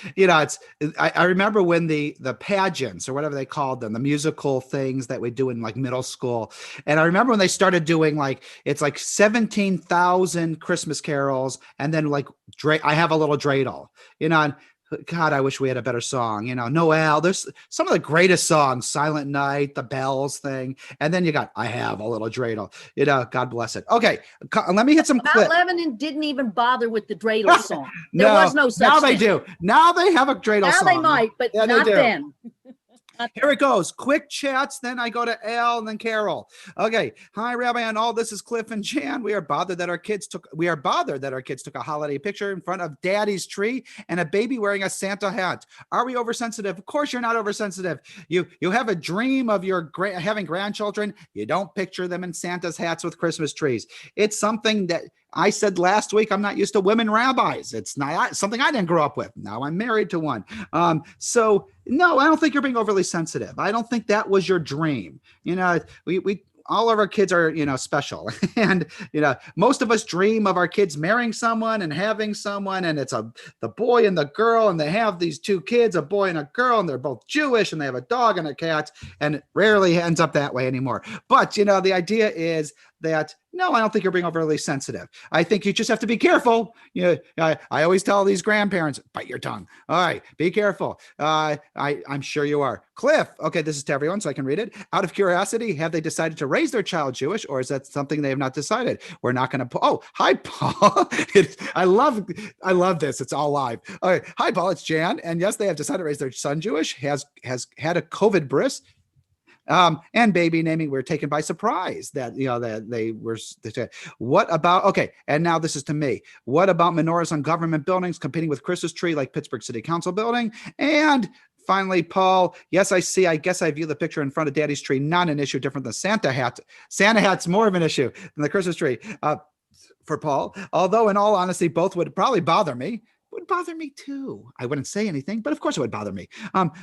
I remember when the pageants, or whatever they called them, the musical things that we do in like middle school. And I remember when they started doing it's like 17,000 Christmas carols. And then I have a little dreidel, and God, I wish we had a better song, Noel, there's some of the greatest songs, Silent Night, the bells thing. And then you got, I have a little dreidel, God bless it. Okay. Let me hit some clips. Mount Lebanon didn't even bother with the dreidel song. There was no such now thing. They do. Now they have a dreidel song. Now they might, but not then. Here it goes. Quick chats. Then I go to Al and then Carol. Okay. Hi, Rabbi and all. This is Cliff and Jan. We are bothered that our kids took a holiday picture in front of Daddy's tree and a baby wearing a Santa hat. Are we oversensitive? Of course, you're not oversensitive. You have a dream of having grandchildren. You don't picture them in Santa's hats with Christmas trees. It's something that I said last week, I'm not used to women rabbis. It's not something I didn't grow up with. Now I'm married to one. So no, I don't think you're being overly sensitive. I don't think that was your dream. We all of our kids are, special. And, most of us dream of our kids marrying someone and having someone, and it's the boy and the girl, and they have these two kids, a boy and a girl, and they're both Jewish, and they have a dog and a cat, and it rarely ends up that way anymore. But, the idea is that, no, I don't think you're being overly sensitive. I think you just have to be careful. I always tell these grandparents, bite your tongue. All right, be careful. I'm sure you are. Cliff, okay, this is to everyone, so I can read it. Out of curiosity, have they decided to raise their child Jewish, or is that something they have not decided? We're not going to. Oh, hi, Paul. I love this. It's all live. All right, hi, Paul. It's Jan, and yes, they have decided to raise their son Jewish. Has had a COVID bris. And baby naming, we're taken by surprise that they were. What about, okay, and now this is to me. What about menorahs on government buildings competing with Christmas tree like Pittsburgh City Council building? And finally, Paul, yes, I see. I guess I view the picture in front of Daddy's tree not an issue different than Santa hat. Santa hat's more of an issue than the Christmas tree. For Paul, although in all honesty, both would probably bother me. Would bother me too. I wouldn't say anything, but of course it would bother me.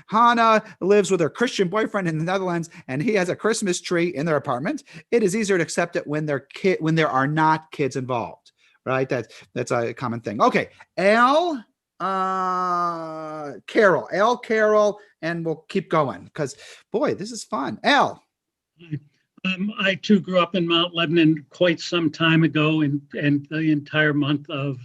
Hannah lives with her Christian boyfriend in the Netherlands, and he has a Christmas tree in their apartment. It is easier to accept it when there are not kids involved, right? That's a common thing. Okay, Carol, and we'll keep going because boy, this is fun. Al. I too grew up in Mount Lebanon quite some time ago, and the entire month of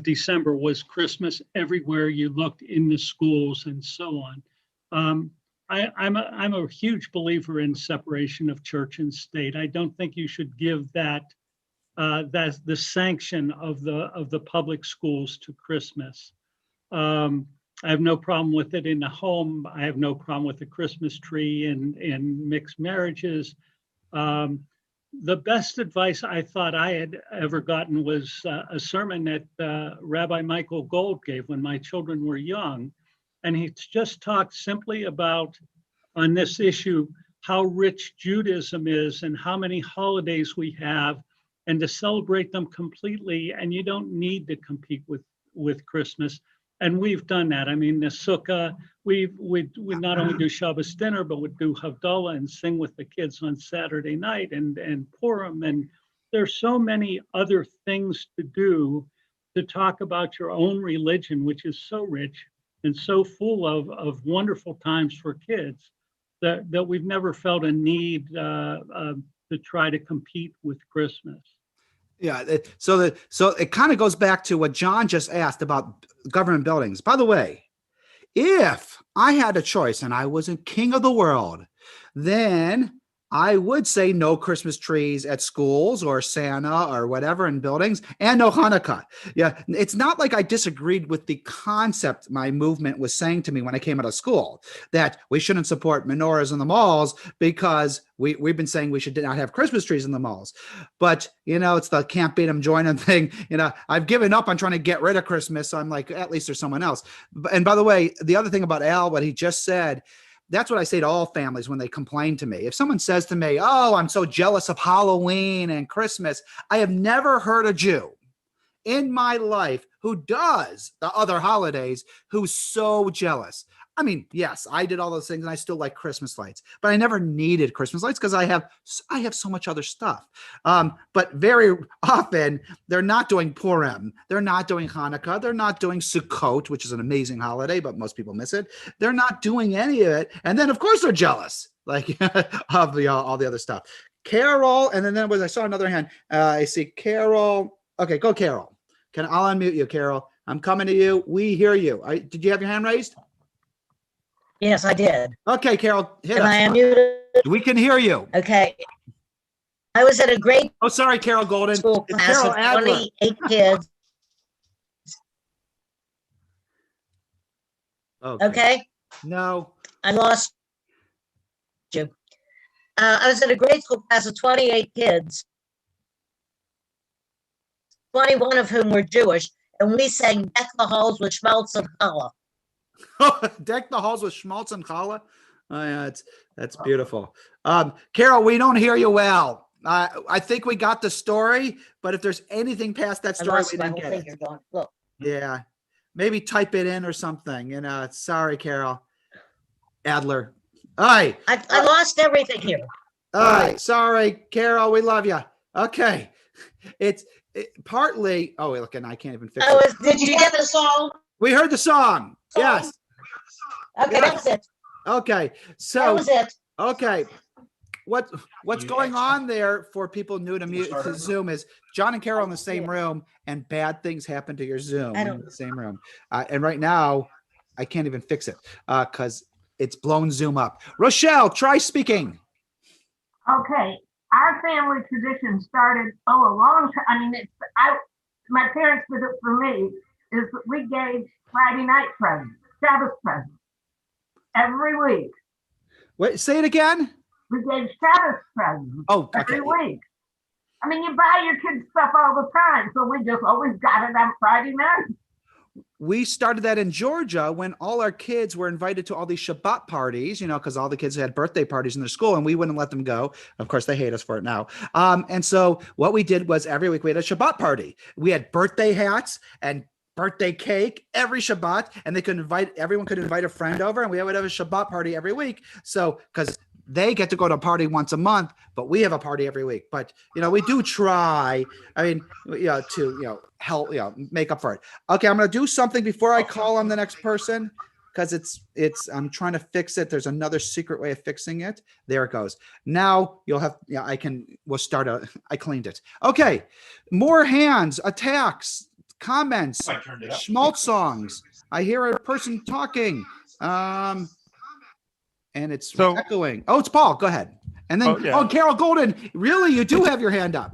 December was Christmas everywhere you looked in the schools and so on. I'm a huge believer in separation of church and state. I don't think you should give that's the sanction of the public schools to Christmas. I have no problem with it in the home. I have no problem with the Christmas tree and mixed marriages. The best advice I thought I had ever gotten was a sermon that Rabbi Michael Gold gave when my children were young. And he just talked simply about, on this issue, how rich Judaism is and how many holidays we have, and to celebrate them completely. And you don't need to compete with Christmas. And we've done that. I mean, the Sukkah, we not only do Shabbos dinner, but we do Havdalah and sing with the kids on Saturday night and Purim. And there's so many other things to do to talk about your own religion, which is so rich and so full of wonderful times for kids that we've never felt a need to try to compete with Christmas. Yeah. So it kind of goes back to what John just asked about government buildings. By the way, if I had a choice and I wasn't king of the world, then I would say no Christmas trees at schools or Santa or whatever in buildings, and no Hanukkah. Yeah, it's not like I disagreed with the concept my movement was saying to me when I came out of school, that we shouldn't support menorahs in the malls because we've been saying we should not have Christmas trees in the malls. But, it's the can't beat them, join them thing. I've given up on trying to get rid of Christmas. So I'm like, at least there's someone else. And by the way, the other thing about Al, what he just said, that's what I say to all families when they complain to me. If someone says to me, oh, I'm so jealous of Halloween and Christmas, I have never heard a Jew in my life who does the other holidays who's so jealous. I mean, yes, I did all those things and I still like Christmas lights, but I never needed Christmas lights because I have so much other stuff. But very often they're not doing Purim. They're not doing Hanukkah. They're not doing Sukkot, which is an amazing holiday, but most people miss it. They're not doing any of it. And then of course they're jealous like of all the other stuff. Carol. And then I saw another hand. I see Carol. Okay, go Carol. I'll unmute you, Carol. I'm coming to you. We hear you. Did you have your hand raised? Yes, I did. Okay, Carol, hit us. Am I unmuted? We can hear you. Okay. I was at a grade Oh, sorry, Carol Golden. school It's class Carol of Adler. 28 kids. Okay. No. I lost you. I was at a grade school class of 28 kids, 21 of whom were Jewish, and we sang Deck the Halls with Schmaltz and Challah. Deck the halls with schmaltz and challah. Oh, yeah, that's beautiful. Carol, we don't hear you well. I think we got the story, but if there's anything past that I story, lost we my didn't whole get it. finger going. Look, Yeah, maybe type it in or something. Sorry, Carol Adler. All right. I lost everything here. All right. Sorry, Carol. We love you. Okay. It's partly. Oh, look, and I can't even fix it. Did you get the song? We heard the song. Yes. Okay, that was it. Okay. That So, was it. okay. what's going on there for people new to Zoom is John and Carol in the same room, and bad things happen to your Zoom I in don't- the same room. And right now, I can't even fix it because it's blown Zoom up. Rochelle, try speaking. Okay, our family tradition started, a long time, I mean, my parents did it for me, is that we gave Friday night presents, Shabbos presents, every week. Wait, say it again. We gave Shabbos presents Oh, every okay. week. I mean, you buy your kids stuff all the time, so we just always got it on Friday night. We started that in Georgia when all our kids were invited to all these Shabbat parties, because all the kids had birthday parties in their school and we wouldn't let them go. Of course, they hate us for it now. And so what we did was every week we had a Shabbat party. We had birthday hats and birthday cake every Shabbat, and everyone could invite a friend over, and we would have a Shabbat party every week. So, because they get to go to a party once a month, but we have a party every week. But we do try. I mean, to help, make up for it. Okay, I'm gonna do something before I call on the next person because I'm trying to fix it. There's another secret way of fixing it. There it goes. Now you'll have. We'll start. I cleaned it. Okay, more hands, attacks, comments, schmaltz songs. I hear a person talking. And it's echoing. Oh, it's Paul. Go ahead. And then, Carol Golden. Really, you do have your hand up.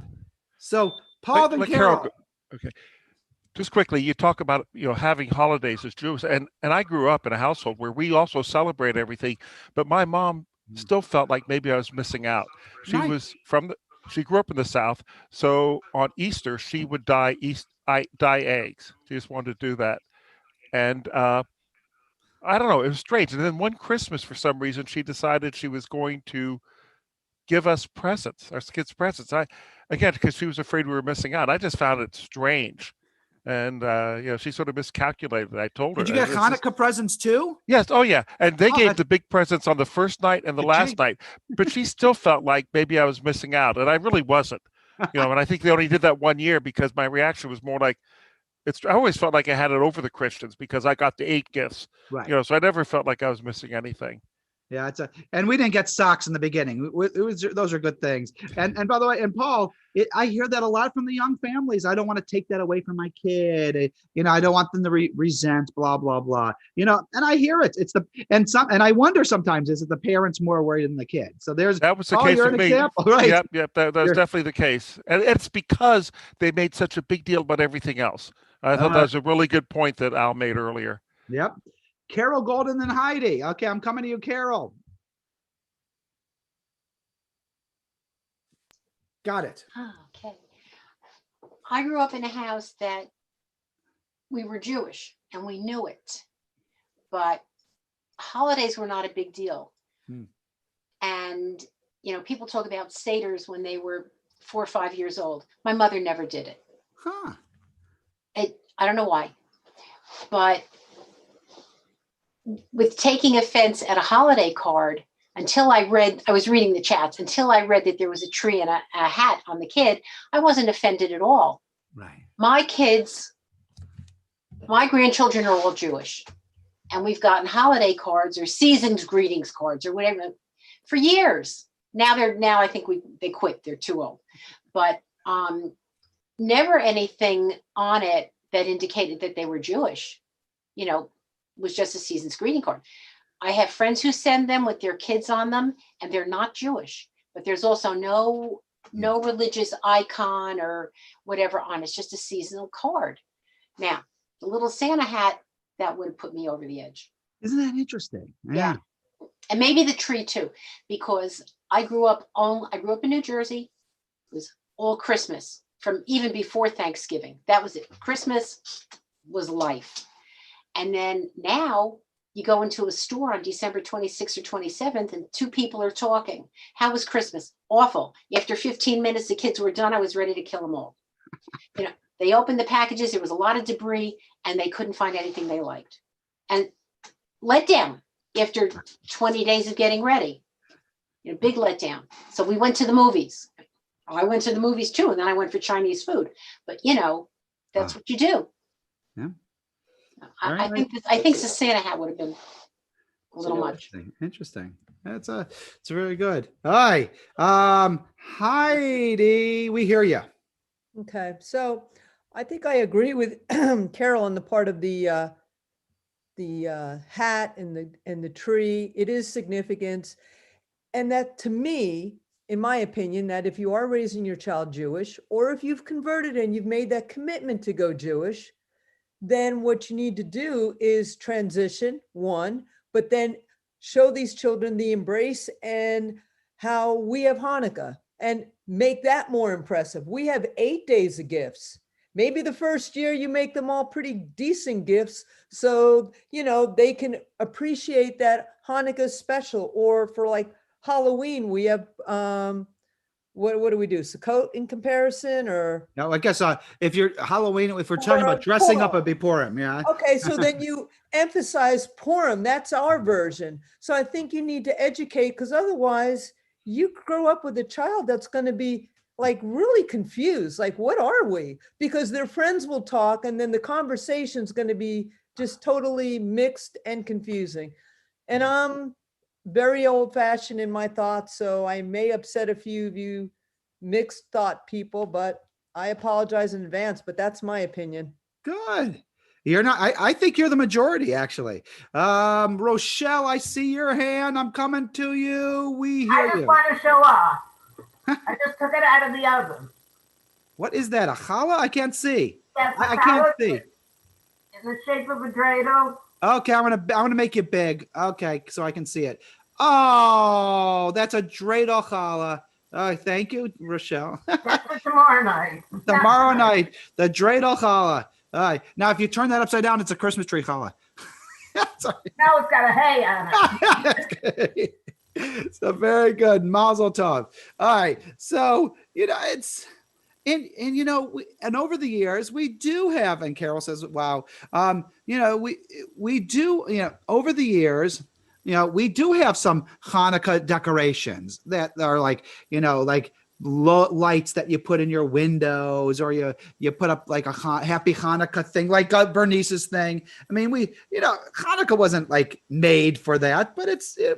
So, Paul and Carol. Okay. Just quickly, you talk about having holidays as Jews, and I grew up in a household where we also celebrate everything, but my mom still felt like maybe I was missing out. She was she grew up in the South, so on Easter she would dye eggs. She just wanted to do that, and I don't know. It was strange. And then one Christmas, for some reason, she decided she was going to give us presents, our kids presents. Because she was afraid we were missing out. I just found it strange. And, she sort of miscalculated. I told her. Did you get Hanukkah presents too? Yes. Oh, yeah. And they gave the big presents on the first night and the last night. But she still felt like maybe I was missing out. And I really wasn't. And I think they only did that one year because my reaction was more like, I always felt like I had it over the Christians because I got the 8 gifts, right? So I never felt like I was missing anything. Yeah, and we didn't get socks in the beginning. Those are good things. And by the way, and Paul, I hear that a lot from the young families. I don't want to take that away from my kid. I don't want them to resent, blah blah blah. And I hear it. And I wonder sometimes, is it the parents more worried than the kid? So that was the case for me. Example, right? Yep. That was definitely the case, and it's because they made such a big deal about everything else. I thought that was a really good point that Al made earlier. Yep. Carol Golden and Heidi. Okay, I'm coming to you, Carol. Got it. Okay. I grew up in a house that we were Jewish and we knew it, but holidays were not a big deal. And, people talk about Seders when they were 4 or 5 years old. My mother never did it. Huh. I don't know why, but with taking offense at a holiday card, I was reading the chats, until I read that there was a tree and a hat on the kid, I wasn't offended at all. Right. My grandchildren are all Jewish, and we've gotten holiday cards or season's greetings cards or whatever for years. Now I think they quit. They're too old, but never anything on it that indicated that they were Jewish. Was just a season's greeting card. I have friends who send them with their kids on them, and they're not Jewish, but there's also no religious icon or whatever on it. It's just a seasonal card. Now, the little Santa hat, that would have put me over the edge. Isn't that interesting? Yeah. And maybe the tree too, because I grew up in New Jersey. It was all Christmas from even before Thanksgiving. That was it. Christmas was life. And then now you go into a store on December 26th or 27th and 2 people are talking. How was Christmas? Awful. After 15 minutes, the kids were done. I was ready to kill them all. They opened the packages. There was a lot of debris and they couldn't find anything they liked. And let down after 20 days of getting ready. Big letdown. So we went to the movies. I went to the movies too. And then I went for Chinese food. But that's what you do. Yeah. I think the Santa hat would have been a little much. Interesting. It's very good. Hi, Heidi, we hear you. Okay, so I think I agree with Carol on the part of the hat and the tree. It is significant, and that to me, in my opinion, that if you are raising your child Jewish, or if you've converted and you've made that commitment to go Jewish, then what you need to do is transition, one, but then show these children the embrace and how we have Hanukkah and make that more impressive. We have 8 days of gifts. Maybe the first year you make them all pretty decent gifts so, they can appreciate that Hanukkah special. Or for like Halloween, we have, what do we do? Sukkot in comparison, or? No, I guess if you're Halloween, if we're talking about dressing up, it'd be Purim, yeah. Okay, so then you emphasize Purim. That's our version. So I think you need to educate, because otherwise you grow up with a child that's going to be like really confused. Like, what are we? Because their friends will talk, and then the conversation's going to be just totally mixed and confusing. And I'm very old fashioned in my thoughts, so I may upset a few of you mixed thought people, but I apologize in advance, but that's my opinion. Good. You're not, I think you're the majority, actually. Rochelle, I see your hand. I'm coming to you. We hear I just you. want to show off. I just took it out of the oven. What is that? A challah? I can't see. Yes, I can't see. In the shape of a dreidel. Okay, I'm gonna make it big. Okay, so I can see it. Oh, that's a dreidel challah. Oh, thank you, Rochelle. That's for tomorrow night. Tomorrow night, the dreidel challah. All right. Now, if you turn that upside down, it's a Christmas tree challah. Sorry. Now it's got a hay on it. So very good. Mazel tov. All right. So, it's, and over the years we do have, and Carol says, wow, we do, over the years, we do have some Hanukkah decorations that are like, lights that you put in your windows, or you put up like a happy Hanukkah thing, like Bernice's thing. I mean, Hanukkah wasn't like made for that, but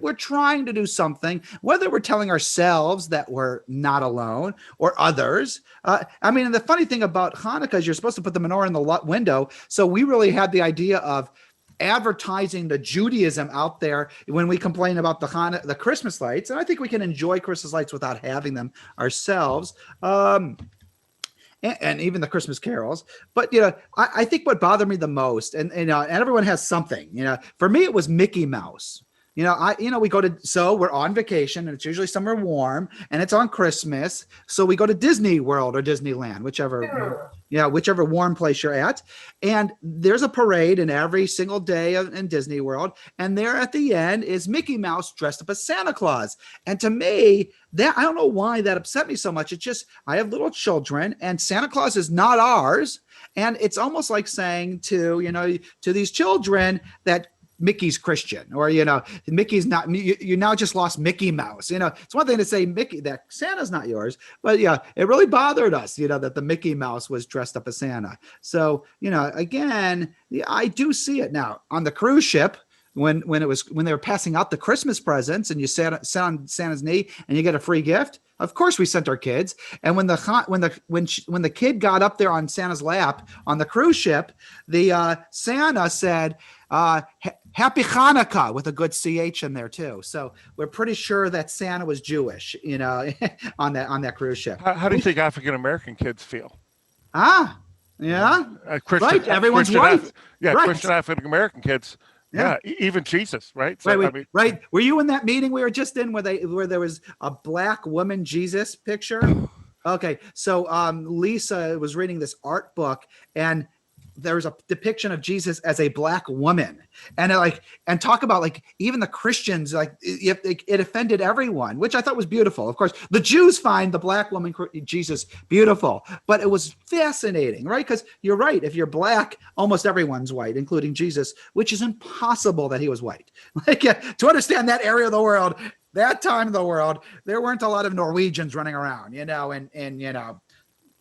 we're trying to do something, whether we're telling ourselves that we're not alone or others. And the funny thing about Hanukkah is you're supposed to put the menorah in the window. So we really had the idea of advertising the Judaism out there when we complain about the Christmas lights. And I think we can enjoy Christmas lights without having them ourselves. And even the Christmas carols. But, I think what bothered me the most, and everyone has something, for me, it was Mickey Mouse. We're on vacation, and it's usually somewhere warm, and it's on Christmas. So we go to Disney World or Disneyland, whichever warm place you're at. And there's a parade in every single day in Disney World. And there at the end is Mickey Mouse dressed up as Santa Claus. And to me, I don't know why that upset me so much. It's just, I have little children, and Santa Claus is not ours. And it's almost like saying to these children that Mickey's Christian, or, Mickey's not, you now just lost Mickey Mouse. It's one thing to say that Santa's not yours, but it really bothered us, that the Mickey Mouse was dressed up as Santa. So, again, I do see it now on the cruise ship. When they were passing out the Christmas presents, and you sat on Santa's knee and you get a free gift, of course we sent our kids. And when the kid got up there on Santa's lap on the cruise ship, the Santa said, Happy Hanukkah, with a good CH in there too. So we're pretty sure that Santa was Jewish, on that cruise ship. How do you think African American kids feel? Yeah. Christian, right. Everyone's right. Right. Christian African American kids. Yeah. Even Jesus. Right. So, right. Were you in that meeting we were just in where there was a black woman Jesus picture? Okay. So Lisa was reading this art book, and there's a depiction of Jesus as a black woman, and talk about even the Christians, it offended everyone, which I thought was beautiful. Of course, the Jews find the black woman Jesus beautiful, but it was fascinating, right? Because you're right. If you're black, almost everyone's white, including Jesus, which is impossible that he was white. To understand that area of the world, that time of the world, there weren't a lot of Norwegians running around,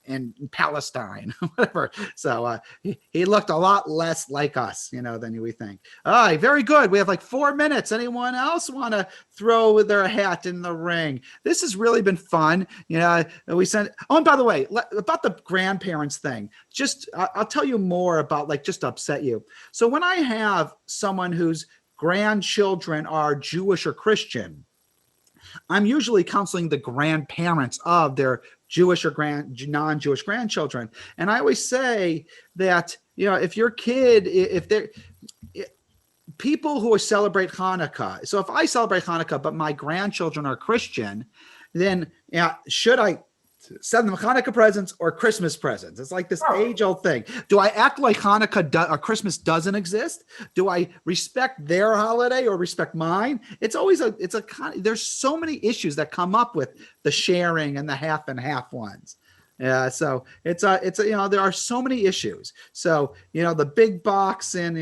in Palestine, whatever. So he looked a lot less like us, than we think. All right, very good. We have like 4 minutes. Anyone else want to throw their hat in the ring? This has really been fun. We sent. Oh, and by the way, about the grandparents thing, I'll tell you more about, like, just to upset you. So when I have someone whose grandchildren are Jewish or Christian, I'm usually counseling the grandparents of their Jewish or non-Jewish grandchildren. And I always say that, if your kid, people who celebrate Hanukkah. So if I celebrate Hanukkah, but my grandchildren are Christian, then should I send them Hanukkah presents or Christmas presents? It's like this age-old thing. Do I act like Hanukkah or Christmas doesn't exist? Do I respect their holiday or respect mine? It's always there's so many issues that come up with the sharing and the half and half ones. Yeah, so it's there are so many issues. So the big box and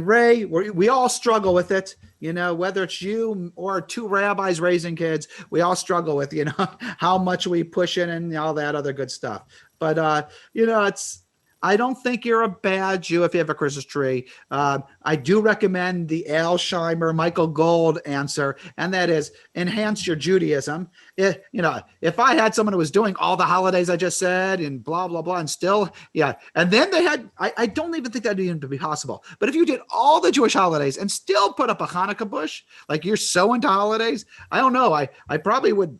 Ray, we all struggle with it. Whether it's you or two rabbis raising kids, we all struggle with how much we push in and all that other good stuff. But I don't think you're a bad Jew if you have a Christmas tree. I do recommend the Al Scheimer, Michael Gold answer, and that is enhance your Judaism. If I had someone who was doing all the holidays I just said and blah, blah, blah, and still, and then they had, I don't even think that'd even be possible. But if you did all the Jewish holidays and still put up a Hanukkah bush, like you're so into holidays, I don't know. I probably would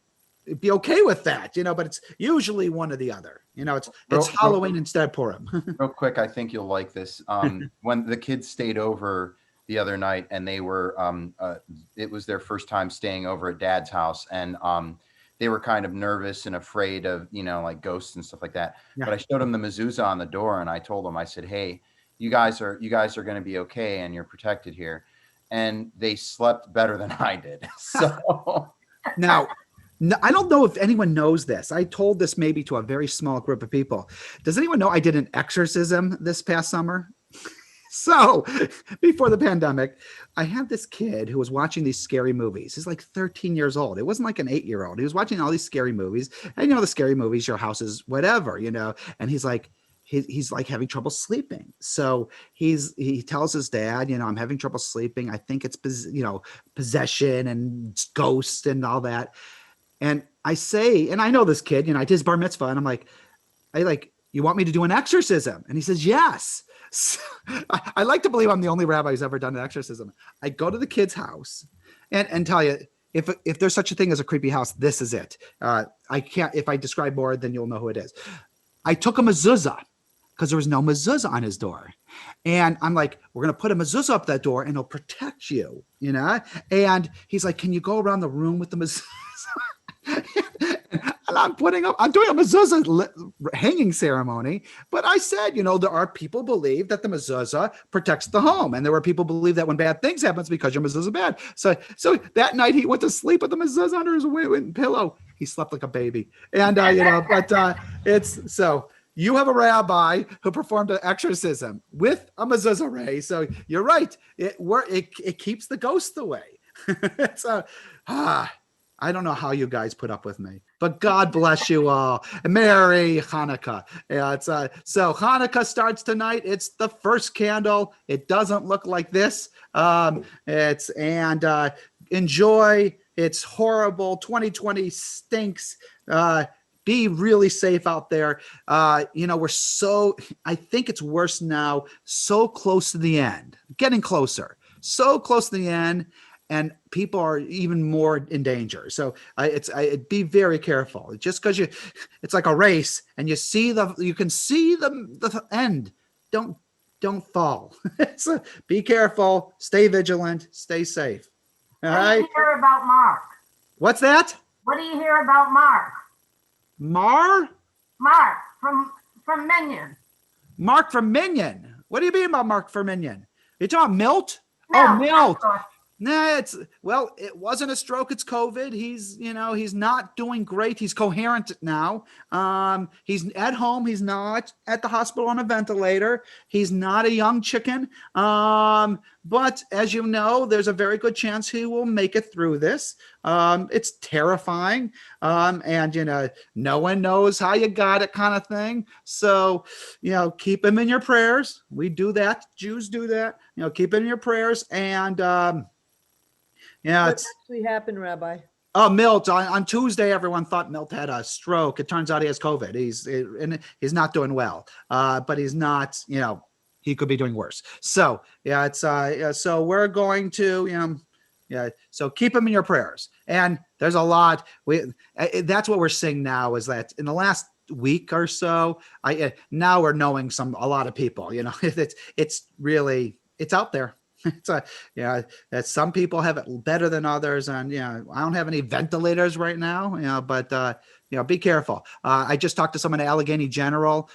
be okay with that, but it's usually one or the other. It's Halloween instead of Purim. Real quick, I think you'll like this. When the kids stayed over the other night, and they were, it was their first time staying over at Dad's house, and they were kind of nervous and afraid of, like ghosts and stuff like that. Yeah. But I showed them the mezuzah on the door, and I told them, I said, "Hey, you guys are going to be okay, and you're protected here." And they slept better than I did. So now. No, I don't know if anyone knows this. I told this maybe to a very small group of people. Does anyone know I did an exorcism this past summer? So before the pandemic, I had this kid who was watching these scary movies. He's like 13 years old. It wasn't like an 8-year-old. He was watching all these scary movies. And the scary movies, your house is whatever, and he's like, he's like having trouble sleeping. So he tells his dad, I'm having trouble sleeping. I think it's, possession and ghosts and all that. And I say, and I know this kid, I did his bar mitzvah, and I'm like, you want me to do an exorcism? And he says, yes. So, I like to believe I'm the only rabbi who's ever done an exorcism. I go to the kid's house and tell you, if there's such a thing as a creepy house, this is it. I can't, if I describe more, then you'll know who it is. I took a mezuzah because there was no mezuzah on his door. And I'm like, we're going to put a mezuzah up that door and it'll protect you, And he's like, can you go around the room with the mezuzah? And I'm doing a mezuzah hanging ceremony, but I said, there are people believe that the mezuzah protects the home, and there were people believe that when bad things happen, it's because your mezuzah is bad. So that night he went to sleep with the mezuzah under his pillow. He slept like a baby, and it's so. You have a rabbi who performed an exorcism with a mezuzah, Ray. So you're right. It keeps the ghosts away. So, I don't know how you guys put up with me, but God bless you all. Merry Hanukkah. So Hanukkah starts tonight. It's the first candle. It doesn't look like this. Enjoy. It's horrible. 2020 stinks. Be really safe out there. I think it's worse now. So close to the end, getting closer, so close to the end. And people are even more in danger. So be very careful. Just because it's like a race, and you can see the end. Don't fall. So be careful. Stay vigilant. Stay safe. All right. What do you hear about Mark? What's that? What do you hear about Mark? Mark from Minion. Mark from Minion. What do you mean about Mark from Minion? You talking Milt? No, oh, Milt. Nah, it wasn't a stroke. It's COVID. He's not doing great. He's coherent now. He's at home. He's not at the hospital on a ventilator. He's not a young chicken. But as you know, there's a very good chance he will make it through this. It's terrifying. And, no one knows how you got it kind of thing. So, keep them in your prayers. We do that. Jews do that. Keep them in your prayers. And, What it's, actually happened, Rabbi? oh, Milt, on Tuesday, everyone thought Milt had a stroke. It turns out he has COVID. He's not doing well, but he's not, he could be doing worse. So yeah, so we're going to, so keep him in your prayers. And there's a lot, that's what we're seeing now, is that in the last week or so, now we're knowing a lot of people, it's really, it's out there. It's that some people have it better than others. And I don't have any ventilators right now, but be careful. I just talked to someone at Allegheny General.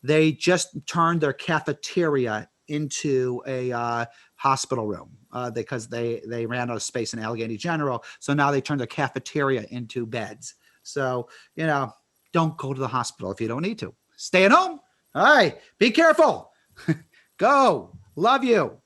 They just turned their cafeteria into a hospital room because they ran out of space in Allegheny General. So now they turned the cafeteria into beds. So, don't go to the hospital if you don't need to. Stay at home. All right. Be careful. Go. Love you.